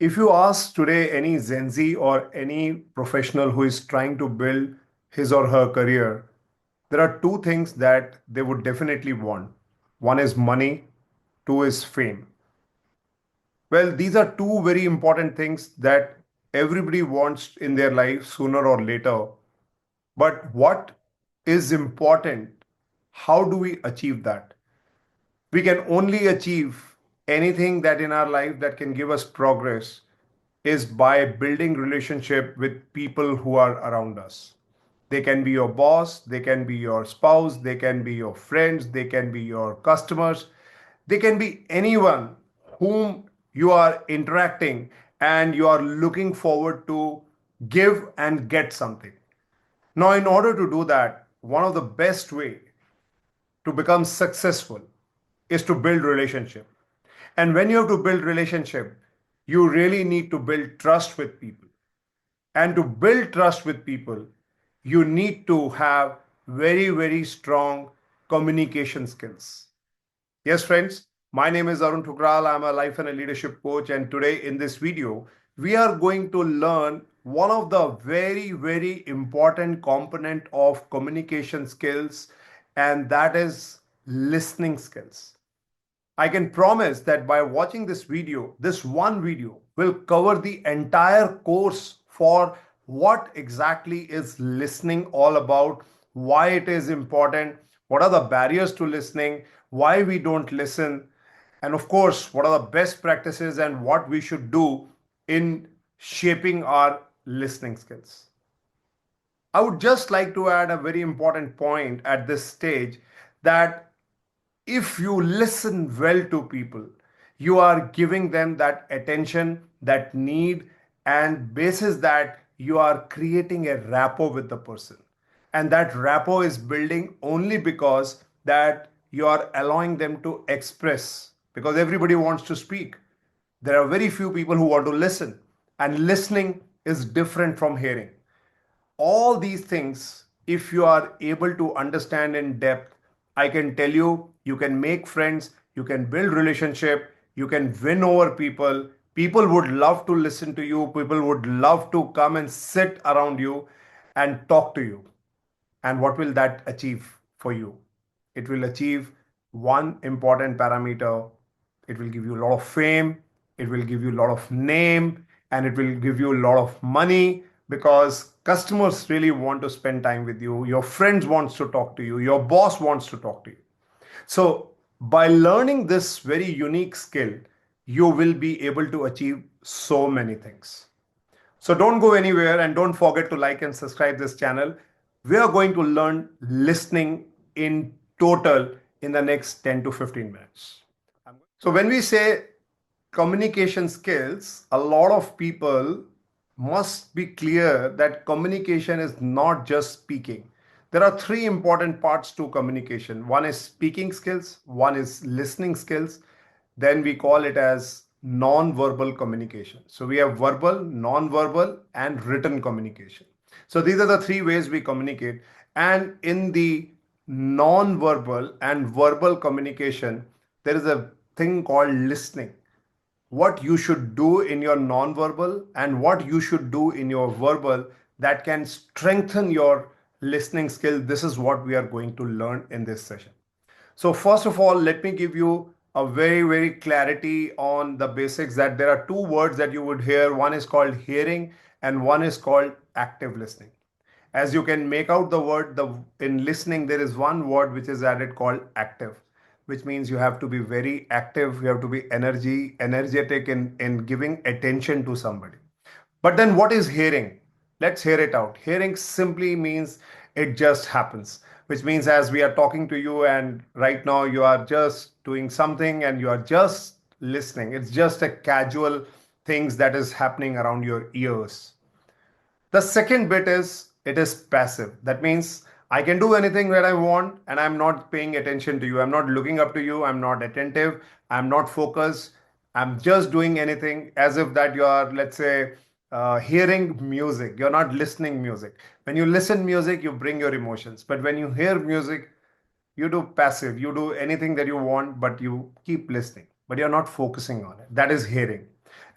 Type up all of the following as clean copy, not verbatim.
If you ask today any Gen Z or any professional who is trying to build his or her career, there are two things that they would definitely want. One is money, two is fame. Well, these are two very important things that everybody wants in their life sooner or later. But what is important? How do we achieve that? We can only achieve anything that in our life that can give us progress is by building relationship with people who are around us. They can be your boss, they can be your spouse, they can be your friends, they can be your customers, they can be anyone whom you are interacting and you are looking forward to give and get something. Now, in order to do that, one of the best way to become successful is to build relationship. And when you have to build relationship, you really need to build trust with people. And to build trust with people, you need to have very, very strong communication skills. Yes, friends, my name is Arun Thukral. I'm a life and a leadership coach. And today in this video, we are going to learn one of the very, very important component of communication skills, and that is listening skills. I can promise that by watching this video, this one video will cover the entire course for what exactly is listening all about, why it is important, what are the barriers to listening, why we don't listen, and of course, what are the best practices and what we should do in shaping our listening skills. I would just like to add a very important point at this stage that if you listen well to people, you are giving them that attention, that need, and basis that you are creating a rapport with the person. And that rapport is building only because that you are allowing them to express, because everybody wants to speak. There are very few people who want to listen, and listening is different from hearing. All these things, if you are able to understand in depth, I can tell you, you can make friends, you can build relationship, you can win over people. People would love to listen to you, people would love to come and sit around you and talk to you. And what will that achieve for you? It will achieve one important parameter. It will give you a lot of fame, it will give you a lot of name, and it will give you a lot of money because customers really want to spend time with you. Your friends wants to talk to you. Your boss wants to talk to you. So by learning this very unique skill, you will be able to achieve so many things. So don't go anywhere and don't forget to like and subscribe this channel. We are going to learn listening in total in the next 10 to 15 minutes. So when we say communication skills, a lot of people must be clear that communication is not just speaking. There are three important parts to communication. One is speaking skills, one is listening skills, then we call it as non-verbal communication. So we have verbal, non-verbal, and written communication. So these are the three ways we communicate. And in the non-verbal and verbal communication, there is a thing called listening. What you should do in your non-verbal and what you should do in your verbal that can strengthen your listening skill. This is what we are going to learn in this session. So first of all, let me give you a very, very clarity on the basics that there are two words that you would hear. One is called hearing and one is called active listening. As you can make out the word, in listening, there is one word which is added called active, which means you have to be very active, you have to be energetic in giving attention to somebody. But then what is hearing? Let's hear it out. Hearing simply means it just happens, which means as we are talking to you and right now you are just doing something and you are just listening. It's just a casual things that is happening around your ears. The second bit is it is passive. That means I can do anything that I want and I'm not paying attention to you. I'm not looking up to you. I'm not attentive. I'm not focused. I'm just doing anything as if that you are, let's say, hearing music. You're not listening music. When you listen music, you bring your emotions. But when you hear music, you do passive. You do anything that you want, but you keep listening. But you're not focusing on it. That is hearing.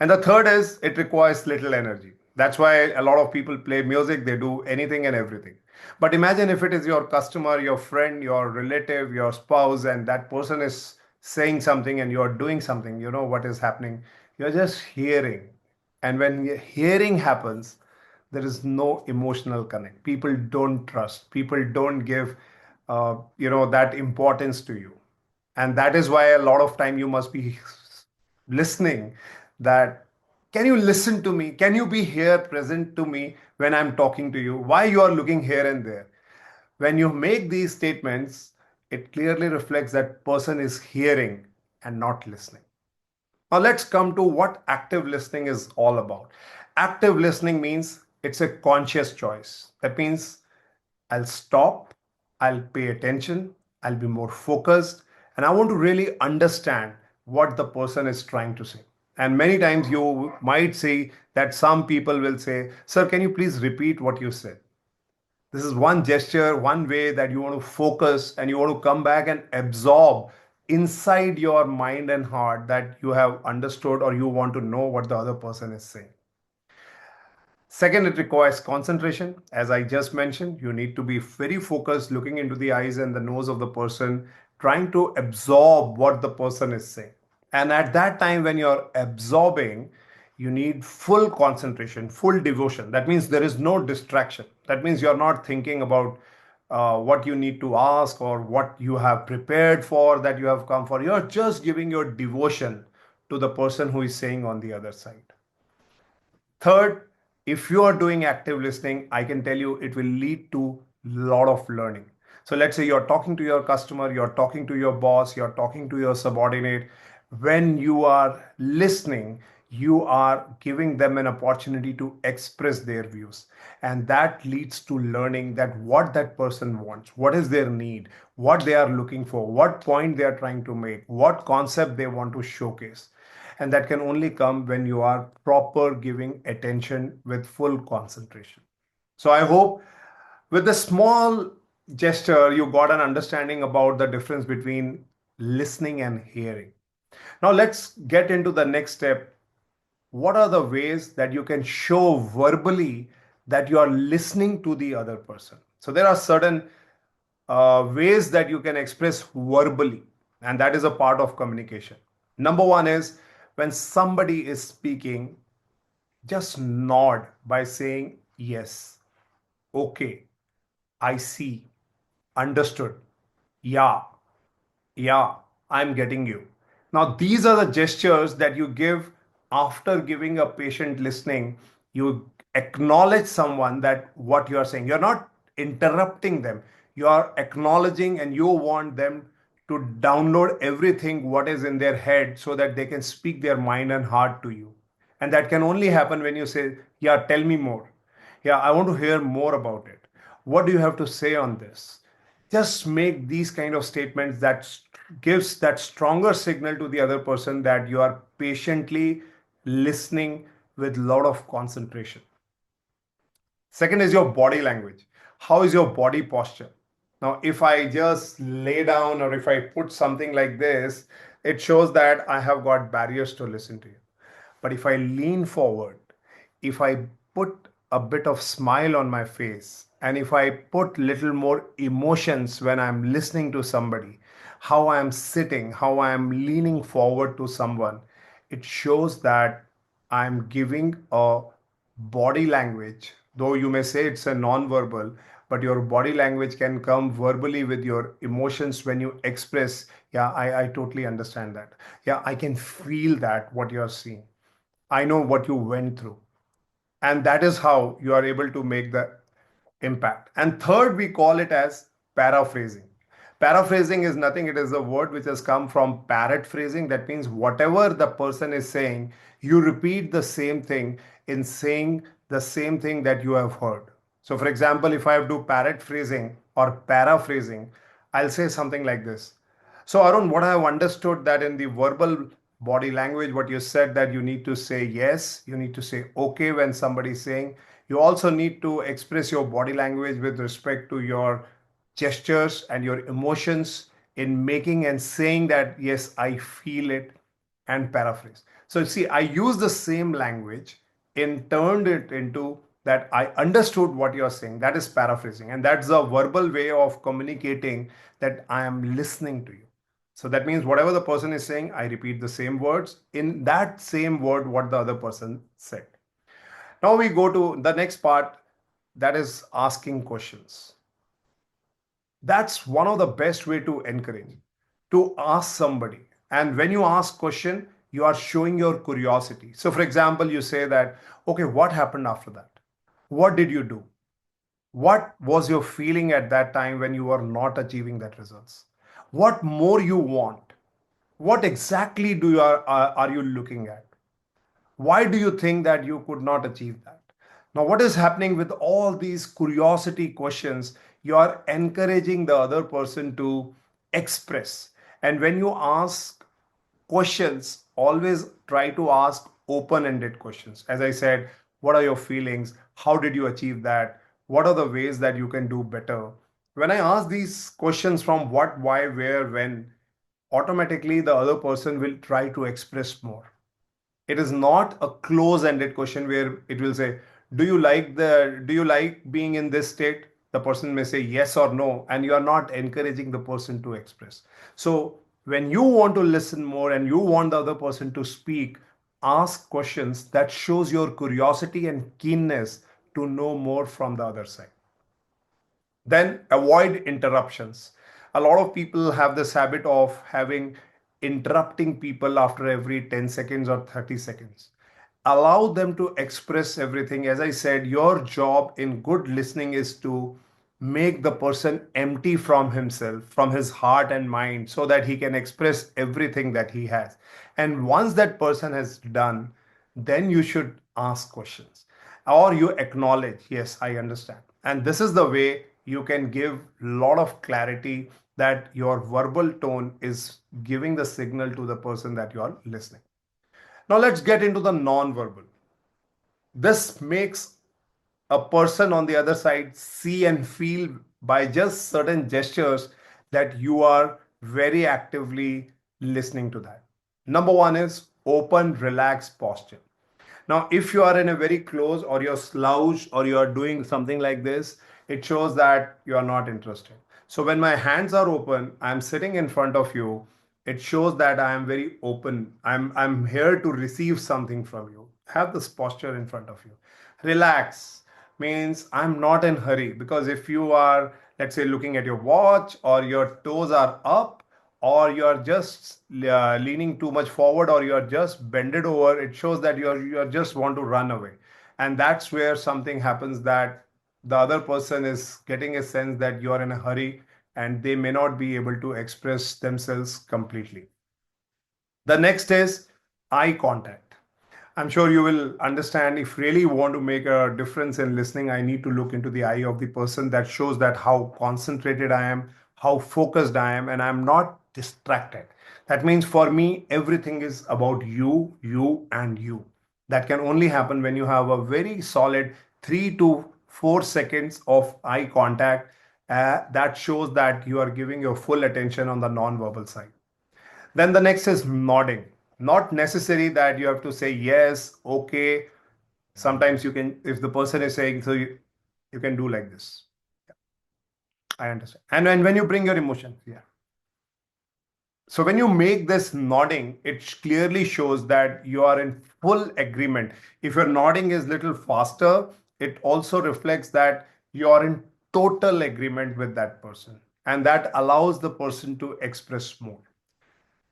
And the third is it requires little energy. That's why a lot of people play music, they do anything and everything. But imagine if it is your customer, your friend, your relative, your spouse, and that person is saying something and you're doing something, you know what is happening. You're just hearing. And when hearing happens, there is no emotional connect. People don't trust. People don't give, that importance to you. And that is why a lot of time you must be listening, that can you listen to me, can you be here present to me when I'm talking to you, why you are looking here and there. When you make these statements, it clearly reflects that person is hearing and not listening. Now let's come to what active listening is all about. Active listening means it's a conscious choice. That means I'll stop, I'll pay attention, I'll be more focused, and I want to really understand what the person is trying to say. And many times you might see that some people will say, "Sir, can you please repeat what you said?" This is one gesture, one way that you want to focus and you want to come back and absorb inside your mind and heart that you have understood or you want to know what the other person is saying. Second, it requires concentration. As I just mentioned, you need to be very focused, looking into the eyes and the nose of the person, trying to absorb what the person is saying. And at that time, when you're absorbing, you need full concentration, full devotion. That means there is no distraction. That means you're not thinking about what you need to ask or what you have prepared for, that you have come for. You're just giving your devotion to the person who is saying on the other side. Third, if you are doing active listening, I can tell you it will lead to lot of learning. So let's say you're talking to your customer, you're talking to your boss, you're talking to your subordinate. When you are listening, you are giving them an opportunity to express their views. And that leads to learning that what that person wants, what is their need, what they are looking for, what point they are trying to make, what concept they want to showcase. And that can only come when you are proper giving attention with full concentration. So I hope with a small gesture you got an understanding about the difference between listening and hearing. Now let's get into the next step. What are the ways that you can show verbally that you are listening to the other person? So there are certain ways that you can express verbally, and that is a part of communication. Number one is when somebody is speaking, just nod by saying yes, okay, I see, understood, yeah, yeah, I'm getting you. Now, these are the gestures that you give after giving a patient listening. You acknowledge someone that what you are saying. You're not interrupting them. You are acknowledging and you want them to download everything what is in their head so that they can speak their mind and heart to you. And that can only happen when you say, yeah, tell me more. Yeah, I want to hear more about it. What do you have to say on this? Just make these kind of statements that gives that stronger signal to the other person that you are patiently listening with a lot of concentration. Second is your body language. How is your body posture? Now, if I just lay down or if I put something like this, it shows that I have got barriers to listen to you. But if I lean forward, if I put a bit of smile on my face, and if I put little more emotions when I'm listening to somebody, how I am sitting, how I am leaning forward to someone, it shows that I'm giving a body language, though you may say it's a non-verbal, but your body language can come verbally with your emotions when you express, yeah, I totally understand that. Yeah, I can feel that what you're seeing. I know what you went through. And that is how you are able to make the impact. And third, we call it as paraphrasing. Paraphrasing is nothing, it is a word which has come from parrot phrasing. That means whatever the person is saying, you repeat the same thing in saying the same thing that you have heard. So, for example, if I do parrot phrasing or paraphrasing, I'll say something like this. So, Arun, what I have understood that in the verbal body language, what you said that you need to say yes, you need to say okay when somebody is saying. You also need to express your body language with respect to your gestures and your emotions in making and saying that yes, I feel it. and paraphrase. So see, I use the same language and turned it into that I understood what you're saying. That is paraphrasing. And that's a verbal way of communicating that I am listening to you. So that means whatever the person is saying, I repeat the same words in that same word what the other person said. Now we go to the next part, that is asking questions. That's one of the best way to encourage, to ask somebody. And when you ask question, you are showing your curiosity. So for example, you say that, okay, what happened after that? What did you do? What was your feeling at that time when you were not achieving that results? What more you want? What exactly are you looking at? Why do you think that you could not achieve that? Now, what is happening with all these curiosity questions? You are encouraging the other person to express. And when you ask questions, always try to ask open ended questions. As I said, what are your feelings? How did you achieve that? What are the ways that you can do better? When I ask these questions from what, why, where, when, automatically the other person will try to express more. It is not a close ended question where it will say, do you like being in this state? The person may say yes or no, and you are not encouraging the person to express. So when you want to listen more and you want the other person to speak, ask questions that shows your curiosity and keenness to know more from the other side. Then avoid interruptions. A lot of people have this habit of having interrupting people after every 10 seconds or 30 seconds. Allow them to express everything. As I said, your job in good listening is to make the person empty from himself, from his heart and mind, so that he can express everything that he has. And once that person has done, then you should ask questions or you acknowledge, yes, I understand. And this is the way you can give a lot of clarity that your verbal tone is giving the signal to the person that you are listening. Now let's get into the non-verbal. This makes a person on the other side see and feel by just certain gestures that you are very actively listening to that. Number one is open, relaxed posture. Now, if you are in a very close or you're slouched or you are doing something like this, it shows that you are not interested. So when my hands are open, I'm sitting in front of you, it shows that I am very open. I'm here to receive something from you. Have this posture in front of you. Relax means I'm not in hurry, because if you are, let's say, looking at your watch or your toes are up or you're just leaning too much forward or you're just bended over, it shows that you're just want to run away. And that's where something happens, that the other person is getting a sense that you're in a hurry and they may not be able to express themselves completely. The next is eye contact. I'm sure you will understand, if really want to make a difference in listening, I need to look into the eye of the person. That shows that how concentrated I am, how focused I am, and I'm not distracted. That means for me, everything is about you, you, and you. That can only happen when you have a very solid 3 to 4 seconds of eye contact. That shows that you are giving your full attention on the non-verbal side. Then the next is nodding. Not necessary that you have to say yes, okay. Sometimes you can, if the person is saying, so you can do like this. I understand. And when you bring your emotion, yeah. So when you make this nodding, it clearly shows that you are in full agreement. If your nodding is little faster, it also reflects that you are in total agreement with that person. And that allows the person to express more.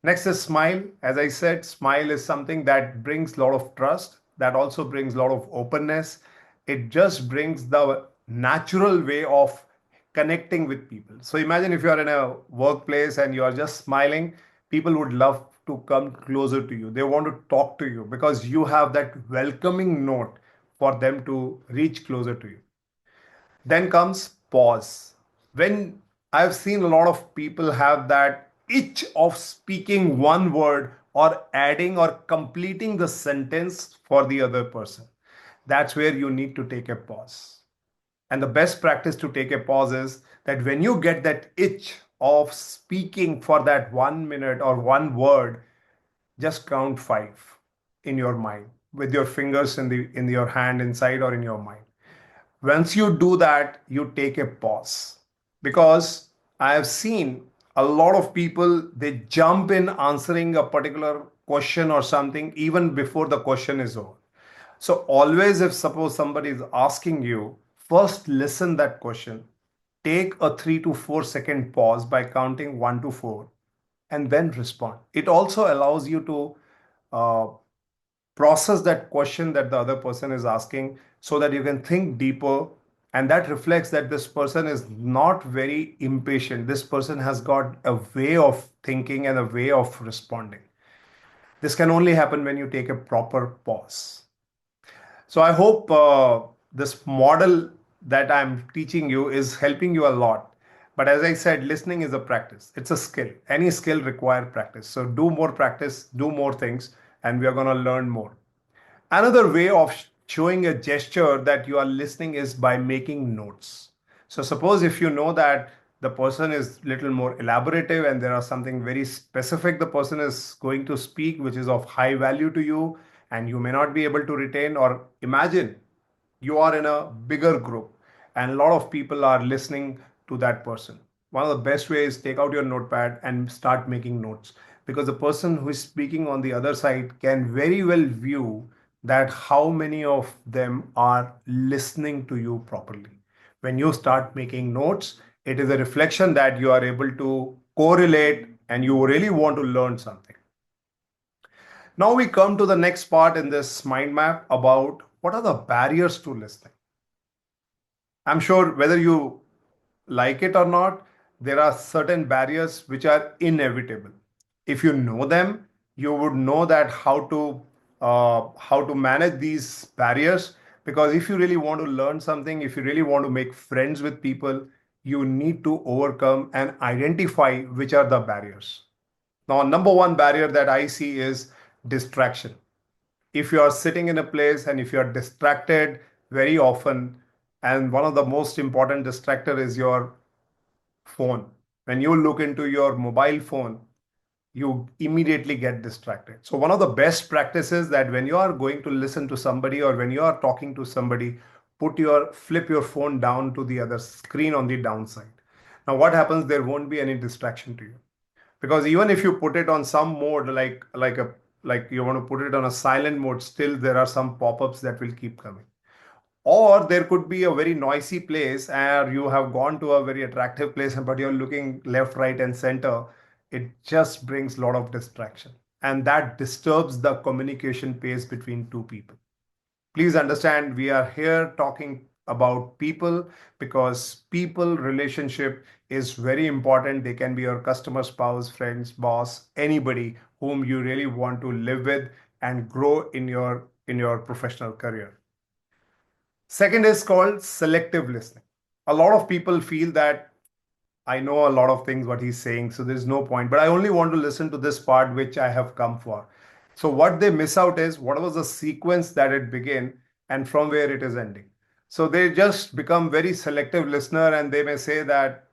Next is smile. As I said, smile is something that brings a lot of trust, that also brings a lot of openness. It just brings the natural way of connecting with people. So imagine if you are in a workplace and you are just smiling, people would love to come closer to you. They want to talk to you because you have that welcoming note for them to reach closer to you. Then comes pause. When I've seen a lot of people have that itch of speaking one word or adding or completing the sentence for the other person. That's where you need to take a pause. And the best practice to take a pause is that when you get that itch of speaking for that 1 minute or one word, just count five in your mind with your fingers in your hand inside or in your mind. Once you do that, you take a pause, because I have seen a lot of people, they jump in answering a particular question or something even before the question is over. So always, if suppose somebody is asking you, first listen that question, take a 3 to 4 second pause by counting 1 to 4, and then respond. It also allows you to uh, process that question that the other person is asking, so that you can think deeper. And that reflects that this person is not very impatient. This person has got a way of thinking and a way of responding. This can only happen when you take a proper pause. So I hope this model that I'm teaching you is helping you a lot. But as I said, listening is a practice. It's a skill. Any skill requires practice. So do more practice, do more things, and we are going to learn more. Another way of showing a gesture that you are listening is by making notes. So suppose if you know that the person is little more elaborative and there are something very specific the person is going to speak which is of high value to you, and you may not be able to retain, or imagine you are in a bigger group and a lot of people are listening to that person. One of the best ways is take out your notepad and start making notes, because the person who is speaking on the other side can very well view that how many of them are listening to you properly. When you start making notes, it is a reflection that you are able to correlate and you really want to learn something. Now we come to the next part in this mind map about what are the barriers to listening. I'm sure whether you like it or not, there are certain barriers which are inevitable. If you know them, you would know that how to manage these barriers. Because if you really want to learn something, if you really want to make friends with people, you need to overcome and identify which are the barriers. Now, number one barrier that I see is distraction. If you are sitting in a place and if you are distracted very often, and one of the most important distractor is your phone. When you look into your mobile phone, you immediately get distracted. So one of the best practices that when you are going to listen to somebody or when you are talking to somebody, flip your phone down to the other screen on the downside. Now what happens? There won't be any distraction to you, because even if you put it on some mode, like you want to put it on a silent mode, still there are some pop-ups that will keep coming. Or there could be a very noisy place and you have gone to a very attractive place but you're looking left, right and center. It just brings a lot of distraction, and that disturbs the communication pace between two people. Please understand, we are here talking about people, because people relationship is very important. They can be your customer, spouse, friends, boss, anybody whom you really want to live with and grow in your professional career. Second is called selective listening. A lot of people feel that I know a lot of things what he's saying, so there's no point. But I only want to listen to this part which I have come for. So what they miss out is what was the sequence that it began and from where it is ending. So they just become very selective listener and they may say that,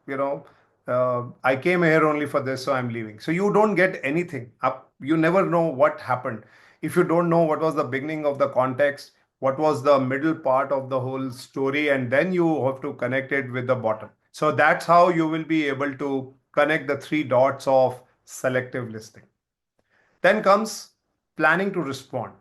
I came here only for this, so I'm leaving. So you don't get anything up. You never know what happened. If you don't know what was the beginning of the context, what was the middle part of the whole story, and then you have to connect it with the bottom. So that's how you will be able to connect the three dots of selective listening. Then comes planning to respond.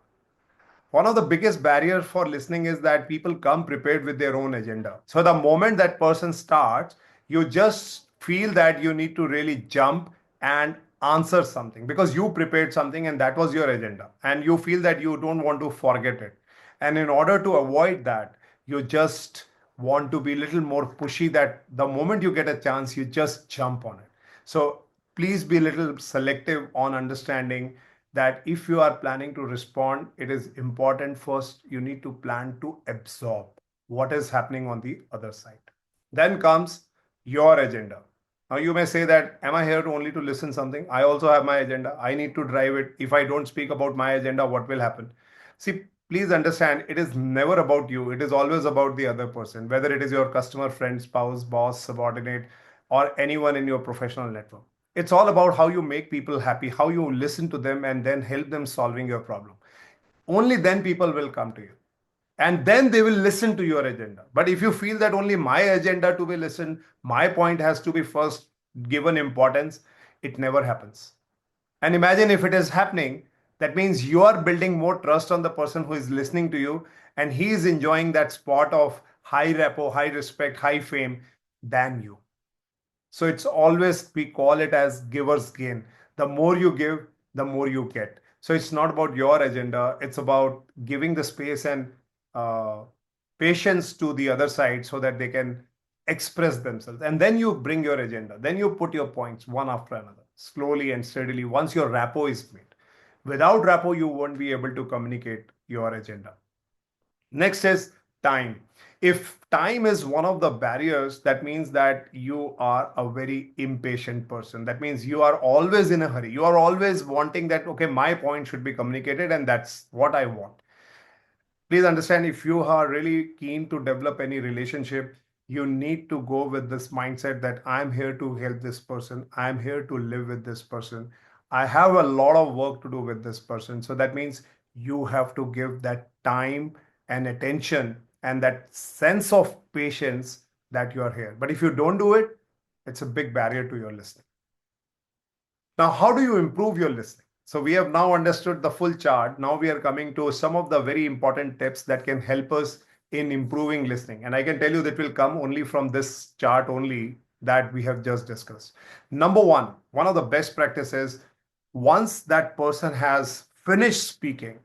One of the biggest barriers for listening is that people come prepared with their own agenda. So the moment that person starts, you just feel that you need to really jump and answer something because you prepared something and that was your agenda. And you feel that you don't want to forget it. And in order to avoid that, you just want to be a little more pushy that the moment you get a chance, you just jump on it. So please be a little selective on understanding that if you are planning to respond, it is important first you need to plan to absorb what is happening on the other side. Then comes your agenda. Now you may say that, am I here only to listen something? I also have my agenda. I need to drive it. If I don't speak about my agenda, what will happen? See, please understand, it is never about you. It is always about the other person, whether it is your customer, friend, spouse, boss, subordinate, or anyone in your professional network. It's all about how you make people happy, how you listen to them and then help them solving your problem. Only then people will come to you. And then they will listen to your agenda. But if you feel that only my agenda to be listened, my point has to be first given importance, it never happens. And imagine if it is happening, that means you are building more trust on the person who is listening to you, and he is enjoying that spot of high repo, high respect, high fame than you. So it's always, we call it as giver's gain. The more you give, the more you get. So it's not about your agenda, it's about giving the space and uh, patience to the other side so that they can express themselves. And then you bring your agenda, then you put your points one after another, slowly and steadily, once your rapport is made. Without rapport, you won't be able to communicate your agenda. Next is time. If time is one of the barriers, that means that you are a very impatient person. That means you are always in a hurry. You are always wanting that, okay, my point should be communicated and that's what I want. Please understand, if you are really keen to develop any relationship, you need to go with this mindset that I'm here to help this person, I'm here to live with this person, I have a lot of work to do with this person. So that means you have to give that time and attention and that sense of patience that you are here. But if you don't do it, it's a big barrier to your listening. Now, how do you improve your listening? So we have now understood the full chart. Now we are coming to some of the very important tips that can help us in improving listening. And I can tell you that will come only from this chart only that we have just discussed. Number one of the best practices, once that person has finished speaking,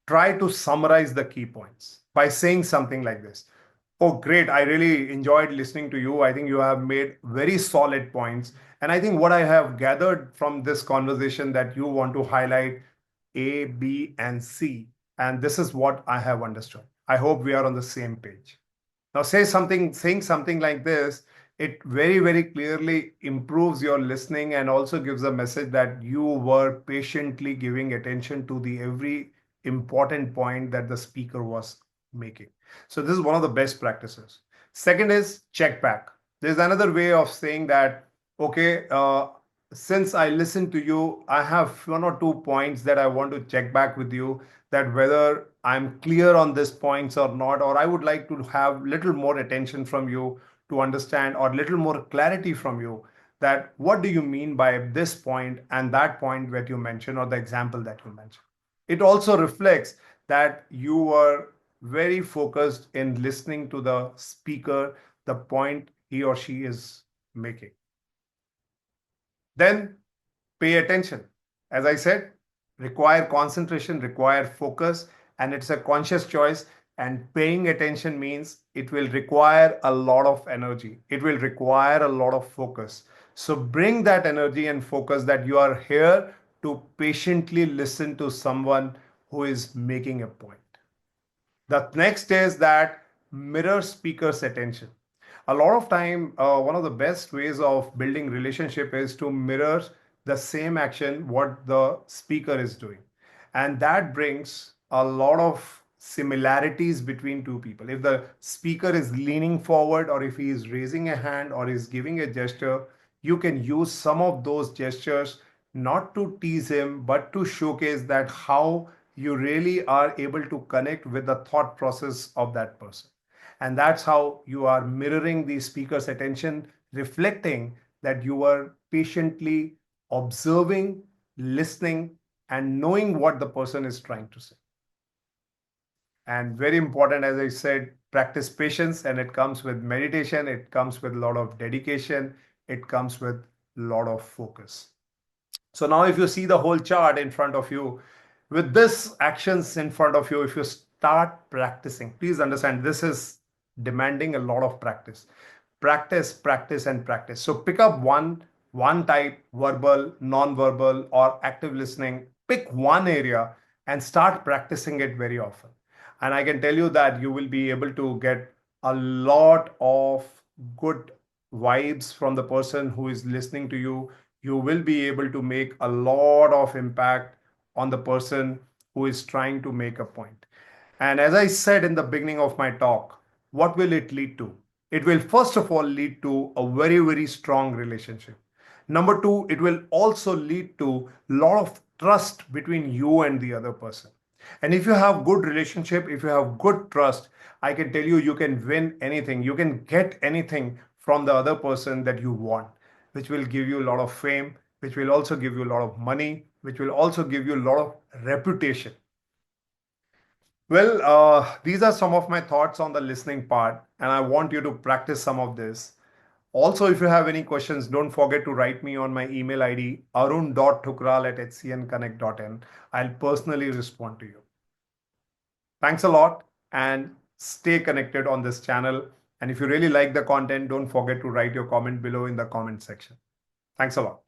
try to summarize the key points by saying something like this. Oh, great. I really enjoyed listening to you. I think you have made very solid points. And I think what I have gathered from this conversation that you want to highlight A, B, and C. And this is what I have understood. I hope we are on the same page. Now, saying something like this, it very, very clearly improves your listening and also gives a message that you were patiently giving attention to the every important point that the speaker was making. So this is one of the best practices. Second is check back. There's another way of saying that, okay, since I listened to you, I have one or two points that I want to check back with you, that whether I'm clear on these points or not, or I would like to have little more attention from you to understand, or little more clarity from you, that what do you mean by this point and that point that you mentioned, or the example that you mentioned. It also reflects that you were very focused in listening to the speaker, the point he or she is making. Then pay attention. As I said, require concentration, require focus, and it's a conscious choice. And paying attention means it will require a lot of energy, it will require a lot of focus. So bring that energy and focus, that you are here to patiently listen to someone who is making a point. The next is that mirror speaker's attention. A lot of time, one of the best ways of building relationship is to mirror the same action what the speaker is doing, and that brings a lot of similarities between two people. If the speaker is leaning forward, or if he is raising a hand, or is giving a gesture, you can use some of those gestures, not to tease him, but to showcase that how you really are able to connect with the thought process of that person. And that's how you are mirroring the speaker's attention, reflecting that you are patiently observing, listening, and knowing what the person is trying to say. And very important, as I said, practice patience, and it comes with meditation, it comes with a lot of dedication, it comes with a lot of focus. So now if you see the whole chart in front of you, with this actions in front of you, if you start practicing, please understand this is demanding a lot of practice. Practice, practice, and practice. So pick up one type, verbal, non-verbal, or active listening. Pick one area and start practicing it very often. And I can tell you that you will be able to get a lot of good vibes from the person who is listening to you. You will be able to make a lot of impact on the person who is trying to make a point. And as I said in the beginning of my talk, what will it lead to? It will first of all lead to a very, very strong relationship. Number two, it will also lead to a lot of trust between you and the other person. And if you have good relationship, if you have good trust, I can tell you, you can win anything. You can get anything from the other person that you want, which will give you a lot of fame, which will also give you a lot of money, which will also give you a lot of reputation. Well, these are some of my thoughts on the listening part, and I want you to practice some of this. Also, if you have any questions, don't forget to write me on my email ID, arun.thukral@hcnconnect.in. I'll personally respond to you. Thanks a lot and stay connected on this channel. And if you really like the content, don't forget to write your comment below in the comment section. Thanks a lot.